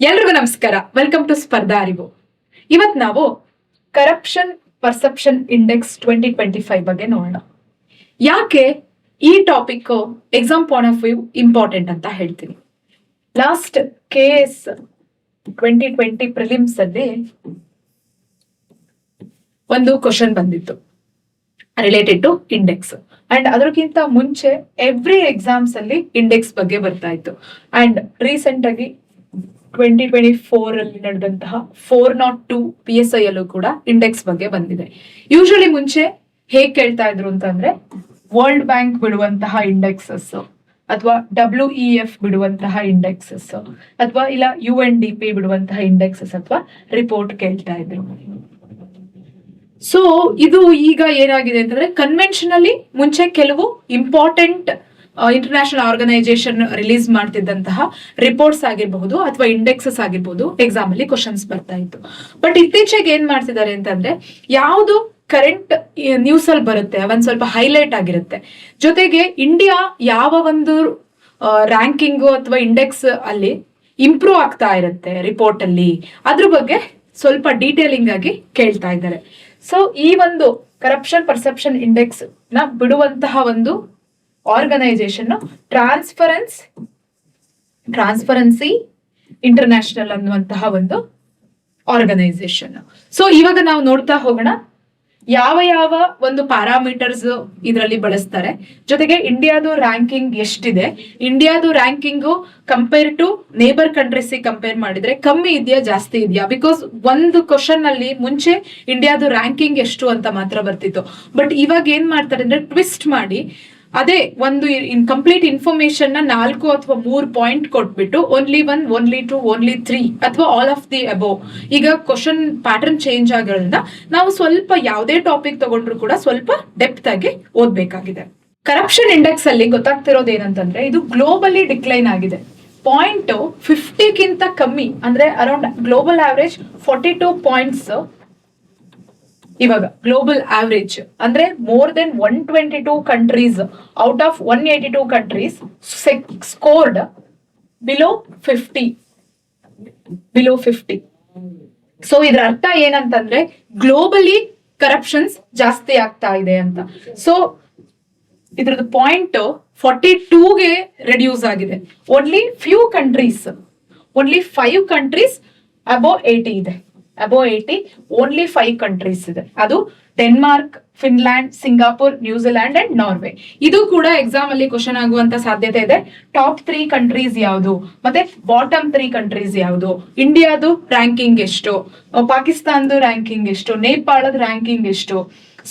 ಎಲ್ರಿಗೂ ನಮಸ್ಕಾರ. Welcome to ಸ್ಪರ್ಧಾ ಅರಿವು. ಇವತ್ ನಾವು ಕರಪ್ಷನ್ ಪರ್ಸೆಪ್ಷನ್ ಇಂಡೆಕ್ಸ್ 2025 ಬಗ್ಗೆ ನೋಡೋಣ. ಯಾಕೆ ಈ topic exam point of view important ಅಂತ ಹೇಳ್ತೀನಿ. ಲಾಸ್ಟ್ KS 2020 ಪ್ರಿಲಿಮ್ಸ್ ಅಲ್ಲಿ ಒಂದು ಕ್ವಶನ್ ಬಂದಿತ್ತು ರಿಲೇಟೆಡ್ ಟು ಇಂಡೆಕ್ಸ್. ಅಂಡ್ ಅದಕ್ಕಿಂತ ಮುಂಚೆ ಎವ್ರಿ ಎಕ್ಸಾಮ್ಸ್ ಅಲ್ಲಿ ಇಂಡೆಕ್ಸ್ ಬಗ್ಗೆ ಬರ್ತಾ ಇತ್ತು. ಅಂಡ್ ರೀಸೆಂಟ್ ಆಗಿ 2024 ಅಲ್ಲಿ ನಡೆದಂತಹ 402 PSI ಅಲ್ಲೂ ಕೂಡ ಇಂಡೆಕ್ಸ್ ಬಗ್ಗೆ ಬಂದಿದೆ. ಯೂಶಲಿ ಮುಂಚೆ ಹೇಗ್ ಕೇಳ್ತಾ ಇದ್ರು ಅಂತಂದ್ರೆ ವರ್ಲ್ಡ್ ಬ್ಯಾಂಕ್ ಬಿಡುವಂತಹ ಇಂಡೆಕ್ಸಸ್ ಅಥವಾ WEF ಬಿಡುವಂತಹ ಇಂಡೆಕ್ಸಸ್ ಅಥವಾ ಇಲ್ಲ UNDP ಬಿಡುವಂತಹ ಇಂಡೆಕ್ಸಸ್ ಅಥವಾ ರಿಪೋರ್ಟ್ ಕೇಳ್ತಾ ಇದ್ರು. ಸೊ ಇದು ಈಗ ಏನಾಗಿದೆ ಅಂತಂದ್ರೆ ಕನ್ವೆನ್ಷನಲಿ ಮುಂಚೆ ಕೆಲವು ಇಂಪಾರ್ಟೆಂಟ್ ಇಂಟರ್ನ್ಯಾಷನಲ್ ಆರ್ಗನೈಸೇಷನ್ ರಿಲೀಸ್ ಮಾಡ್ತಿದ್ದಂತಹ ರಿಪೋರ್ಟ್ಸ್ ಆಗಿರಬಹುದು ಅಥವಾ ಇಂಡೆಕ್ಸಸ್ ಆಗಿರ್ಬೋದು ಎಕ್ಸಾಮ್ ಅಲ್ಲಿ ಕ್ವಶನ್ಸ್ ಬರ್ತಾ ಇತ್ತು. ಬಟ್ ಇತ್ತೀಚೆಗೆ ಏನ್ ಮಾಡ್ತಿದ್ದಾರೆ ಅಂತಂದ್ರೆ ಯಾವುದು ಕರೆಂಟ್ ನ್ಯೂಸ್ ಅಲ್ಲಿ ಬರುತ್ತೆ ಒಂದ್ ಸ್ವಲ್ಪ ಹೈಲೈಟ್ ಆಗಿರುತ್ತೆ, ಜೊತೆಗೆ ಇಂಡಿಯಾ ಯಾವ ಒಂದು ರ್ಯಾಂಕಿಂಗು ಅಥವಾ ಇಂಡೆಕ್ಸ್ ಅಲ್ಲಿ ಇಂಪ್ರೂವ್ ಆಗ್ತಾ ಇರುತ್ತೆ ರಿಪೋರ್ಟ್ ಅಲ್ಲಿ, ಅದ್ರ ಬಗ್ಗೆ ಸ್ವಲ್ಪ ಡೀಟೇಲಿಂಗ್ ಆಗಿ ಕೇಳ್ತಾ ಇದ್ದಾರೆ. ಸೊ ಈ ಒಂದು ಕರಪ್ಷನ್ ಪರ್ಸೆಪ್ಷನ್ ಇಂಡೆಕ್ಸ್ ನ ಬಿಡುವಂತಹ ಒಂದು ಆರ್ಗನೈಸೇಷನ್ ಟ್ರಾನ್ಸ್ಪರೆನ್ಸಿ ಇಂಟರ್ನ್ಯಾಷನಲ್ ಅನ್ನುವಂತಹ ಒಂದು ಆರ್ಗನೈಸೇಷನ್. ಸೊ ಇವಾಗ ನಾವು ನೋಡ್ತಾ ಹೋಗೋಣ ಯಾವ ಯಾವ ಒಂದು ಪ್ಯಾರಾಮೀಟರ್ಸ್ ಇದರಲ್ಲಿ ಬಳಸ್ತಾರೆ, ಜೊತೆಗೆ ಇಂಡಿಯಾದು ರ್ಯಾಂಕಿಂಗ್ ಎಷ್ಟಿದೆ, ಇಂಡಿಯಾದು ranking compare to neighbour countries compare ಮಾಡಿದ್ರೆ ಕಮ್ಮಿ ಇದೆಯಾ ಜಾಸ್ತಿ ಇದೆಯಾ. ಬಿಕಾಸ್ ಒಂದು ಕ್ವಶನ್ ಅಲ್ಲಿ ಮುಂಚೆ ಇಂಡಿಯಾದು ರ್ಯಾಂಕಿಂಗ್ ಎಷ್ಟು ಅಂತ ಮಾತ್ರ ಬರ್ತಿತ್ತು. ಬಟ್ ಇವಾಗ ಏನ್ ಮಾಡ್ತಾರೆ ಅಂದ್ರೆ ಟ್ವಿಸ್ಟ್ ಮಾಡಿ ಅದೇ ಒಂದು ಕಂಪ್ಲೀಟ್ ಇನ್ಫಾರ್ಮೇಶನ್ ನ 4 ಅಥವಾ 3 ಪಾಯಿಂಟ್ ಕೊಟ್ಬಿಟ್ಟು ಓನ್ಲಿ 1, ಓನ್ಲಿ 2, ಓನ್ಲಿ 3 ಅಥವಾ ಆಲ್ ಆಫ್ ದಿ ಅಬೋವ್. ಈಗ ಕ್ವಶನ್ ಪ್ಯಾಟರ್ನ್ ಚೇಂಜ್ ಆಗೋದ್ರಿಂದ ನಾವು ಸ್ವಲ್ಪ ಯಾವುದೇ ಟಾಪಿಕ್ ತಗೊಂಡ್ರು ಕೂಡ ಸ್ವಲ್ಪ ಡೆಪ್ತ್ ಆಗಿ ಓದ್ಬೇಕಾಗಿದೆ. ಕರಪ್ಷನ್ ಇಂಡೆಕ್ಸ್ ಅಲ್ಲಿ ಗೊತ್ತಾಗ್ತಿರೋದು ಏನಂತಂದ್ರೆ ಇದು ಗ್ಲೋಬಲಿ ಡಿಕ್ಲೈನ್ ಆಗಿದೆ. 0.50 ಕಮ್ಮಿ ಅಂದ್ರೆ ಅರೌಂಡ್ ಗ್ಲೋಬಲ್ ಆವರೇಜ್ 42 ಪಾಯಿಂಟ್ಸ್. ಇವಾಗ ಗ್ಲೋಬಲ್ ಆವರೇಜ್ ಅಂದ್ರೆ more than 122 countries out of 182 countries scored below 50. So ಇದ್ರ ಅರ್ಥ ಏನಂತಂದ್ರೆ ಗ್ಲೋಬಲಿ ಕರಪ್ಷನ್ಸ್ ಜಾಸ್ತಿ ಆಗ್ತಾ ಇದೆ ಅಂತ. ಸೊ ಇದ್ರದ್ದು ಪಾಯಿಂಟ್ 42ಗೆ ರೆಡ್ಯೂಸ್ ಆಗಿದೆ. Only few countries, only 5 countries above 80 ಇದೆ. ಅಬೋವ್ 80 ಓನ್ಲಿ 5 ಕಂಟ್ರೀಸ್ ಇದೆ. ಅದು Denmark, Finland, Singapore, New Zealand and Norway. ಇದು ಕೂಡ ಎಕ್ಸಾಮ್ ಅಲ್ಲಿ ಕ್ವಶನ್ ಆಗುವಂತ ಸಾಧ್ಯತೆ ಇದೆ. ಟಾಪ್ 3 ಕಂಟ್ರೀಸ್ ಯಾವುದು ಮತ್ತೆ ಬಾಟಮ್ 3 ಕಂಟ್ರೀಸ್ ಯಾವುದು, ಇಂಡಿಯಾದು ರ್ಯಾಂಕಿಂಗ್ ಎಷ್ಟು, ಪಾಕಿಸ್ತಾನದ ರ್ಯಾಂಕಿಂಗ್ ಎಷ್ಟು, ನೇಪಾಳದ ರ್ಯಾಂಕಿಂಗ್ ಎಷ್ಟು.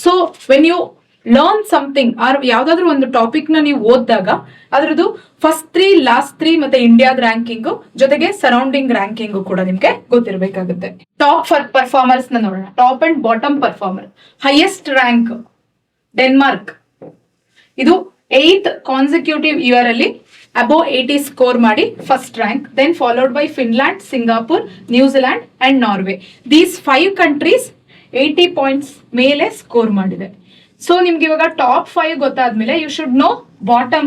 So when you learn something or ಯಾವ್ದಾದ್ರು ಒಂದು ಟಾಪಿಕ್ ನ ನೀವು ಓದಿದಾಗ ಅದ್ರದ್ದು ಫಸ್ಟ್ 3, ಲಾಸ್ಟ್ 3 ಮತ್ತೆ ಇಂಡಿಯಾದ ರ್ಯಾಂಕಿಂಗ್ ಜೊತೆಗೆ ಸರೌಂಡಿಂಗ್ ರ್ಯಾಂಕಿಂಗ್ ಕೂಡ ನಿಮ್ಗೆ ಗೊತ್ತಿರಬೇಕಾಗುತ್ತೆ. ಟಾಪ್ ಪರ್ಫಾರ್ಮರ್ಸ್ ನ ನೋಡೋಣ. Top and bottom performer. Highest rank Denmark, ಇದು 8th ಕಾನ್ಸಿಕ್ಯೂಟಿವ್ ಇಯರ್ ಅಲ್ಲಿ ಅಬೋವ್ 80 ಸ್ಕೋರ್ ಮಾಡಿ first rank. Then followed by Finland, Singapore, New Zealand and Norway. These 5 countries 80 points ಮೇಲೆ ಸ್ಕೋರ್ ಮಾಡಿದೆ. ಸೊ ನಿಮ್ಗೆ ಇವಾಗ ಟಾಪ್ 5 ಗೊತ್ತಾದ್ಮೇಲೆ you should know bottom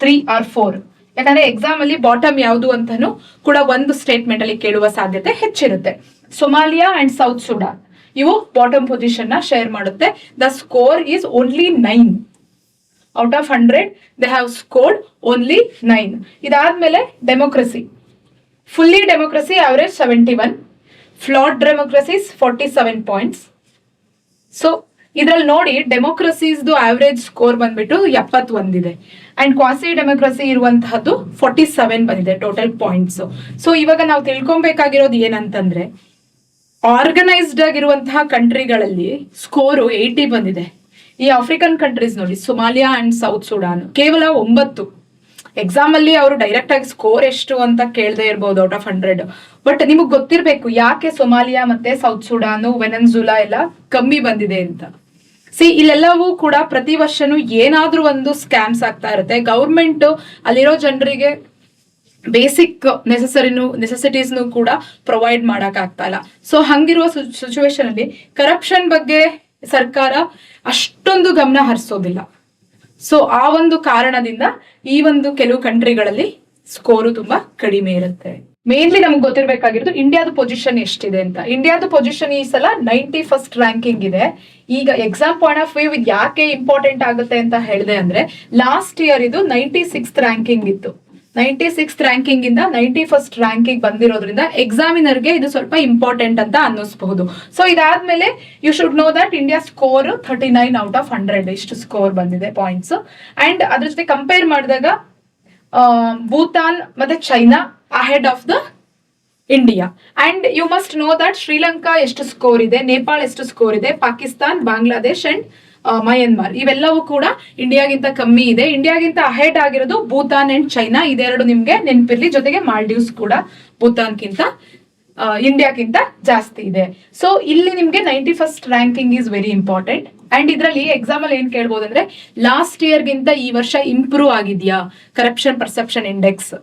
3 or 4. ಯಾಕಂದ್ರೆ ಎಕ್ಸಾಮ್ ಅಲ್ಲಿ ಬಾಟಮ್ ಯಾವುದು ಅಂತಾನು ಕೂಡ ಒಂದು ಸ್ಟೇಟ್ಮೆಂಟ್ ಅಲ್ಲಿ ಕೇಳುವ ಸಾಧ್ಯತೆ ಹೆಚ್ಚಿರುತ್ತೆ. ಸೊಮಾಲಿಯಾ ಅಂಡ್ ಸೌತ್ ಸುಡಾನ್ ಇವು ಬಾಟಮ್ ಪೊಸಿಷನ್ ನ ಶೇರ್ ಮಾಡುತ್ತೆ. The score is only 9 out of 100. They have scored only 9. ಇದಾದ್ಮೇಲೆ democracy, fully democracy average 71, flawed democracies 47 points. So ಇದ್ರಲ್ಲಿ ನೋಡಿ ಡೆಮೋಕ್ರಸೀಸ್ದು ಆವರೇಜ್ ಸ್ಕೋರ್ ಬಂದ್ಬಿಟ್ಟು 71 ಇದೆ. ಅಂಡ್ ಕ್ವಾಸಿ ಡೆಮೋಕ್ರಸಿ ಇರುವಂತಹದ್ದು 47 ಬಂದಿದೆ ಟೋಟಲ್ ಪಾಯಿಂಟ್ಸ್. ಸೊ ಇವಾಗ ನಾವು ತಿಳ್ಕೊಬೇಕಾಗಿರೋದು ಏನಂತಂದ್ರೆ ಆರ್ಗನೈಸ್ಡ್ ಆಗಿರುವಂತಹ ಕಂಟ್ರಿಗಳಲ್ಲಿ ಸ್ಕೋರು 80 ಬಂದಿದೆ. ಈ ಆಫ್ರಿಕನ್ ಕಂಟ್ರೀಸ್ ನೋಡಿ, ಸೊಮಾಲಿಯಾ ಅಂಡ್ ಸೌತ್ ಸುಡಾನ್ ಕೇವಲ 9. ಎಕ್ಸಾಮ್ ಅಲ್ಲಿ ಅವರು ಡೈರೆಕ್ಟ್ ಆಗಿ ಸ್ಕೋರ್ ಎಷ್ಟು ಅಂತ ಕೇಳದೆ ಇರಬಹುದು ಔಟ್ ಆಫ್ 100. ಬಟ್ ನಿಮಗ್ ಗೊತ್ತಿರ್ಬೇಕು ಯಾಕೆ ಸೊಮಾಲಿಯಾ ಮತ್ತೆ ಸೌತ್ ಸುಡಾನು, ವೆನೆನ್ಜುಲಾ ಎಲ್ಲ ಕಮ್ಮಿ ಬಂದಿದೆ ಅಂತ. ಇಲ್ಲೆಲ್ಲವೂ ಕೂಡ ಪ್ರತಿ ವರ್ಷನೂ ಏನಾದ್ರೂ ಒಂದು ಸ್ಕ್ಯಾಮ್ಸ್ ಆಗ್ತಾ ಇರುತ್ತೆ. ಗೌರ್ಮೆಂಟ್ ಅಲ್ಲಿರೋ ಜನರಿಗೆ ಬೇಸಿಕ್ ನೆಸೆಸಿಟೀಸ್ನು ಕೂಡ ಪ್ರೊವೈಡ್ ಮಾಡಕ್ ಆಗ್ತಾ ಇಲ್ಲ. ಸೊ ಹಂಗಿರುವ ಸಿಚುವೇಶನ್ ಅಲ್ಲಿ ಕರಪ್ಷನ್ ಬಗ್ಗೆ ಸರ್ಕಾರ ಅಷ್ಟೊಂದು ಗಮನ ಹರಿಸೋದಿಲ್ಲ. ಸೊ ಆ ಒಂದು ಕಾರಣದಿಂದ ಈ ಒಂದು ಕೆಲವು ಕಂಟ್ರಿಗಳಲ್ಲಿ ಸ್ಕೋರು ತುಂಬಾ ಕಡಿಮೆ ಇರುತ್ತೆ. ಮೇನ್ಲಿ ನಮ್ಗೆ ಗೊತ್ತಿರಬೇಕಾಗಿರೋದು ಇಂಡಿಯಾದ ಪೊಸಿಷನ್ ಎಷ್ಟಿದೆ ಅಂತ. ಇಂಡಿಯಾದ ಪೊಸಿಷನ್ ಈ ಸಲ 91st ರ್ಯಾಂಕಿಂಗ್ ಇದೆ. ಈಗ ಎಕ್ಸಾಮ್ ಪಾಯಿಂಟ್ ಆಫ್ ವ್ಯೂ ಇದು ಯಾಕೆ ಇಂಪಾರ್ಟೆಂಟ್ ಆಗುತ್ತೆ ಅಂತ ಹೇಳಿದೆ ಅಂದ್ರೆ, ಲಾಸ್ಟ್ ಇಯರ್ ಇದು 96th ರ್ಯಾಂಕಿಂಗ್ ಇತ್ತು. 96th ರ್ಯಾಂಕಿಂಗ್ ಇಂದ 91st ರ್ಯಾಂಕಿಂಗ್ ಬಂದಿರೋದ್ರಿಂದ ಎಕ್ಸಾಮಿನರ್ಗೆ ಇದು ಸ್ವಲ್ಪ ಇಂಪಾರ್ಟೆಂಟ್ ಅಂತ ಅನ್ನಿಸಬಹುದು. ಸೊ ಇದಾದ್ಮೇಲೆ you should know that India score 39 out of 100 ಇಷ್ಟು ಸ್ಕೋರ್ ಬಂದಿದೆ ಪಾಯಿಂಟ್ಸ್. ಅಂಡ್ ಅದ್ರ ಜೊತೆ ಕಂಪೇರ್ ಮಾಡಿದಾಗ ಭೂತಾನ್ ಮತ್ತೆ China ahead of the India. And you must know that Sri Lanka ಎಷ್ಟು ಸ್ಕೋರ್ ಇದೆ, ನೇಪಾಳ ಎಷ್ಟು ಸ್ಕೋರ್ ಇದೆ, ಪಾಕಿಸ್ತಾನ್, ಬಾಂಗ್ಲಾದೇಶ್ ಅಂಡ್ ಮಯನ್ಮಾರ್ ಇವೆಲ್ಲವೂ ಕೂಡ ಇಂಡಿಯಾಗಿಂತ ಕಮ್ಮಿ ಇದೆ. ಇಂಡಿಯಾಗಿಂತ ಅಹೆಡ್ ಆಗಿರೋದು ಭೂತಾನ್ ಅಂಡ್ ಚೈನಾ, ಇದೆರಡು ನಿಮ್ಗೆ ನೆನಪಿರ್ಲಿ. ಜೊತೆಗೆ ಮಾಲ್ಡೀವ್ಸ್ ಕೂಡ ಭೂತಾನ್ಗಿಂತ ಇಂಡಿಯಾಗಿಂತ ಜಾಸ್ತಿ ಇದೆ. ಸೊ ಇಲ್ಲಿ ನಿಮ್ಗೆ 91st ranking is very important. And ಇದರಲ್ಲಿ ಎಕ್ಸಾಮ್ ಅಲ್ಲಿ ಏನ್ ಕೇಳ್ಬೋದು ಅಂದ್ರೆ, ಲಾಸ್ಟ್ ಇಯರ್ ಗಿಂತ ಈ ವರ್ಷ ಇಂಪ್ರೂವ್ ಆಗಿದ್ಯಾ ಕರಪ್ಷನ್ ಪರ್ಸೆಪ್ಷನ್ ಇಂಡೆಕ್ಸ್,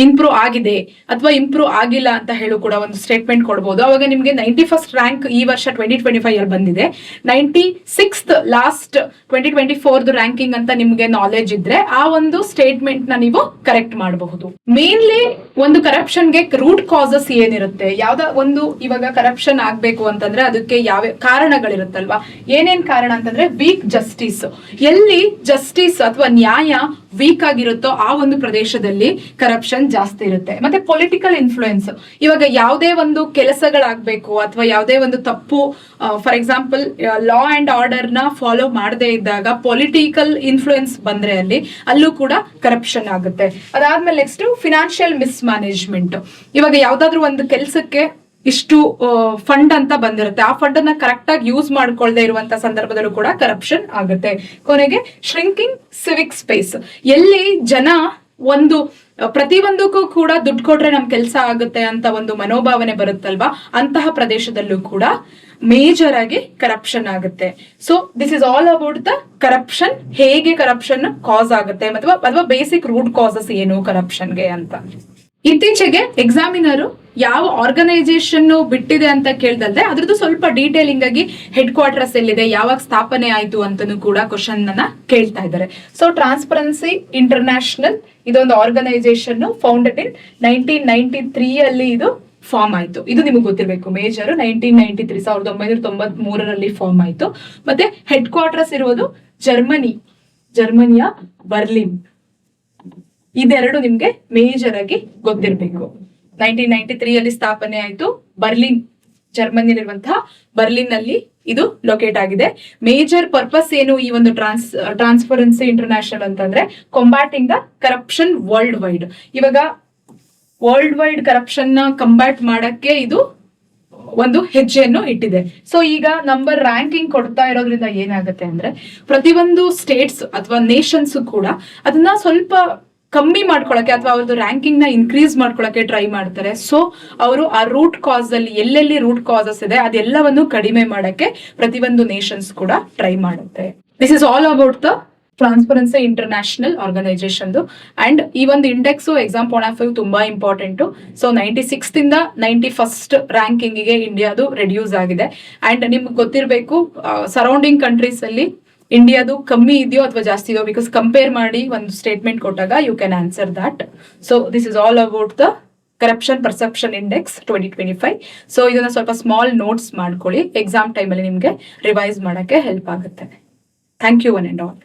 ಇಂಪ್ರೂವ್ ಆಗಿದೆ ಅಥವಾ ಇಂಪ್ರೂವ್ ಆಗಿಲ್ಲ ಅಂತ ಹೇಳು ಕೂಡ ಒಂದು ಸ್ಟೇಟ್ಮೆಂಟ್ ಕೊಡ್ಬೋದು. ಅವಾಗ ನಿಮ್ಗೆ 91st ರ್ಯಾಂಕ್ ಈ ವರ್ಷ 2025 ಅಲ್ಲಿ ಬಂದಿದೆ, 96th ಲಾಸ್ಟ್ 2024 ರ್ಯಾಂಕಿಂಗ್ ಅಂತ ನಿಮ್ಗೆ ನಾಲೆಜ್ ಇದ್ರೆ ಆ ಒಂದು ಸ್ಟೇಟ್ಮೆಂಟ್ ನ ನೀವು ಕರೆಕ್ಟ್ ಮಾಡಬಹುದು. ಮೇನ್ಲಿ ಒಂದು ಕರಪ್ಷನ್ಗೆ ರೂಟ್ ಕಾಸಸ್ ಏನಿರುತ್ತೆ, ಯಾವ್ದ ಒಂದು ಇವಾಗ ಕರಪ್ಷನ್ ಆಗ್ಬೇಕು ಅಂತಂದ್ರೆ ಅದಕ್ಕೆ ಯಾವ ಕಾರಣಗಳಿರುತ್ತಲ್ವಾ, ಏನೇನ್ ಕಾರಣ ಅಂತಂದ್ರೆ ವೀಕ್ ಜಸ್ಟಿಸ್. ಎಲ್ಲಿ ಜಸ್ಟಿಸ್ ಅಥವಾ ನ್ಯಾಯ ವೀಕ್ ಆಗಿರುತ್ತೋ ಆ ಒಂದು ಪ್ರದೇಶದಲ್ಲಿ ಕರಪ್ಷನ್ ಜಾಸ್ತಿ ಇರುತ್ತೆ. ಮತ್ತೆ ಪೊಲಿಟಿಕಲ್ ಇನ್ಫ್ಲೂಯೆನ್ಸ್, ಇವಾಗ ಯಾವುದೇ ಒಂದು ಕೆಲಸಗಳಾಗಬೇಕು ಅಥವಾ ಯಾವುದೇ ಒಂದು ತಪ್ಪು, for example law and order ನ ಫಾಲೋ ಮಾಡದೇ ಇದ್ದಾಗ ಪೊಲಿಟಿಕಲ್ ಇನ್ಫ್ಲೂಯೆನ್ಸ್ ಬಂದ್ರೆ ಅಲ್ಲೂ ಕೂಡ ಕರಪ್ಷನ್ ಆಗುತ್ತೆ. ಅದಾದ್ಮೇಲೆ ನೆಕ್ಸ್ಟ್ ಫಿನಾನ್ಷಿಯಲ್ ಮಿಸ್ಮ್ಯಾನೇಜ್ಮೆಂಟ್, ಇವಾಗ ಯಾವ್ದಾದ್ರು ಒಂದು ಕೆಲಸಕ್ಕೆ ಇಷ್ಟು ಫಂಡ್ ಅಂತ ಬಂದಿರುತ್ತೆ, ಆ ಫಂಡ್ ಅನ್ನ ಕರೆಕ್ಟ್ ಆಗಿ ಯೂಸ್ ಮಾಡ್ಕೊಳ್ದೆ ಇರುವಂತ ಸಂದರ್ಭದಲ್ಲೂ ಕೂಡ ಕರಪ್ಷನ್ ಆಗುತ್ತೆ. ಕೊನೆಗೆ ಶ್ರಿಂಕಿಂಗ್ ಸಿವಿಕ್ ಸ್ಪೇಸ್, ಎಲ್ಲಿ ಜನ ಒಂದು ಪ್ರತಿಯೊಂದಕ್ಕೂ ಕೂಡ ದುಡ್ಡು ಕೊಟ್ರೆ ನಮ್ ಕೆಲಸ ಆಗುತ್ತೆ ಅಂತ ಒಂದು ಮನೋಭಾವನೆ ಬರುತ್ತಲ್ವಾ, ಅಂತಹ ಪ್ರದೇಶದಲ್ಲೂ ಕೂಡ ಮೇಜರ್ ಆಗಿ ಕರಪ್ಷನ್ ಆಗುತ್ತೆ. So this is all about the corruption, ಹೇಗೆ ಕರಪ್ಷನ್ ಕಾಸ್ ಆಗುತ್ತೆ ಅಥವಾ ಬೇಸಿಕ್ ರೂಟ್ ಕಾಸಸ್ ಏನು ಕರಪ್ಷನ್ಗೆ ಅಂತ. ಇತ್ತೀಚೆಗೆ ಎಕ್ಸಾಮಿನರು ಯಾವ ಆರ್ಗನೈಸೇಷನ್ ಬಿಟ್ಟಿದೆ ಅಂತ ಕೇಳ್ದಲ್ದೆ ಅದ್ರದ್ದು ಸ್ವಲ್ಪ ಡೀಟೇಲಿಂಗ್ ಆಗಿ ಹೆಡ್ ಕ್ವಾರ್ಟರ್ಸ್ ಎಲ್ಲಿದೆ, ಯಾವಾಗ ಸ್ಥಾಪನೆ ಆಯ್ತು ಅಂತನೂ ಕೂಡ ಕ್ವಶನ್ ಅನ್ನ ಕೇಳ್ತಾ ಇದ್ದಾರೆ. ಸೊ ಟ್ರಾನ್ಸ್ಪರೆನ್ಸಿ ಇಂಟರ್ನ್ಯಾಷನಲ್ ಇದೊಂದು ಆರ್ಗನೈಸೇಷನ್ ಫೌಂಡೆಡ್ ಇನ್ 1993 ಅಲ್ಲಿ ಇದು ಫಾರ್ಮ್ ಆಯ್ತು. ಇದು ನಿಮಗೆ ಗೊತ್ತಿರಬೇಕು, ಮೇಜರ್ 1993 1993 ಫಾರ್ಮ್ ಆಯ್ತು. ಮತ್ತೆ ಹೆಡ್ ಕ್ವಾರ್ಟರ್ಸ್ ಇರುವುದು ಜರ್ಮನಿಯ ಬರ್ಲಿನ್. ಇದೆರಡು ನಿಮ್ಗೆ ಮೇಜರ್ ಆಗಿ ಗೊತ್ತಿರಬೇಕು. 1993 ಅಲ್ಲಿ ಸ್ಥಾಪನೆ ಆಯ್ತು. ಬರ್ಲಿನ್ ಜರ್ಮನಿಯಲ್ಲಿರುವಂತಹ ಬರ್ಲಿನ್ ನಲ್ಲಿ ಇದು ಲೊಕೇಟ್ ಆಗಿದೆ. ಮೇಜರ್ ಪರ್ಪಸ್ ಏನು ಈ ಒಂದು ಟ್ರಾನ್ಸ್ಪರೆನ್ಸಿ ಇಂಟರ್ನ್ಯಾಷನಲ್ ಅಂತಂದ್ರೆ, ಕಂಬ್ಯಾಟಿಂಗ್ ದ ಕರಪ್ಷನ್ ವರ್ಲ್ಡ್ ವೈಡ್. ಇವಾಗ ವರ್ಲ್ಡ್ ವೈಡ್ ಕರಪ್ಷನ್ ನ ಕಂಬ್ಯಾಟ್ ಮಾಡಕ್ಕೆ ಇದು ಒಂದು ಹೆಜ್ಜೆಯನ್ನು ಇಟ್ಟಿದೆ. ಸೊ ಈಗ ನಂಬರ್ ರ್ಯಾಂಕಿಂಗ್ ಕೊಡ್ತಾ ಇರೋದ್ರಿಂದ ಏನಾಗುತ್ತೆ ಅಂದ್ರೆ, ಪ್ರತಿಯೊಂದು ಸ್ಟೇಟ್ಸ್ ಅಥವಾ ನೇಷನ್ಸ್ ಕೂಡ ಅದನ್ನ ಸ್ವಲ್ಪ ಕಮ್ಮಿ ಮಾಡ್ಕೊಳಕ್ಕೆ ಅಥವಾ ಅವ್ರದ್ದು ರ್ಯಾಂಕಿಂಗ್ ನ ಇನ್ಕ್ರೀಸ್ ಮಾಡ್ಕೊಳಕ್ಕೆ ಟ್ರೈ ಮಾಡ್ತಾರೆ. ಸೊ ಅವರು ಆ ರೂಟ್ ಕಾಸ್ ಅಲ್ಲಿ ಎಲ್ಲೆಲ್ಲಿ ರೂಟ್ ಕಾಸಸ್ ಇದೆ ಅದೆಲ್ಲವನ್ನು ಕಡಿಮೆ ಮಾಡಕ್ಕೆ ಪ್ರತಿಯೊಂದು ನೇಷನ್ಸ್ ಕೂಡ ಟ್ರೈ ಮಾಡುತ್ತೆ. This is all about the transparency international organisation. And ಈ ಒಂದು index exam point of view ತುಂಬಾ ಇಂಪಾರ್ಟೆಂಟ್. ಸೊ 96th ಇಂದ 91st ರ್ಯಾಂಕಿಂಗ್ ಗೆ ಇಂಡಿಯಾದು ರೆಡ್ಯೂಸ್ ಆಗಿದೆ. ಅಂಡ್ ನಿಮ್ಗೆ ಗೊತ್ತಿರಬೇಕು, ಸರೌಂಡಿಂಗ್ ಕಂಟ್ರೀಸ್ ಅಲ್ಲಿ ಇಂಡಿಯಾದು ಕಮ್ಮಿ ಇದೆಯೋ ಅಥವಾ ಜಾಸ್ತಿ ಇದೆಯೋ, ಬಿಕಾಸ್ ಕಂಪೇರ್ ಮಾಡಿ ಒಂದು ಸ್ಟೇಟ್ಮೆಂಟ್ ಕೊಟ್ಟಾಗ you can answer that. So this is all about the corruption perception index 2025. So ಇದನ್ನ ಸ್ವಲ್ಪ ಸ್ಮಾಲ್ ನೋಟ್ಸ್ ಮಾಡ್ಕೊಳ್ಳಿ, ಎಕ್ಸಾಮ್ ಟೈಮಲ್ಲಿ ನಿಮಗೆ ರಿವೈಸ್ ಮಾಡಕ್ಕೆ ಹೆಲ್ಪ್ ಆಗುತ್ತೆ. Thank you one and all.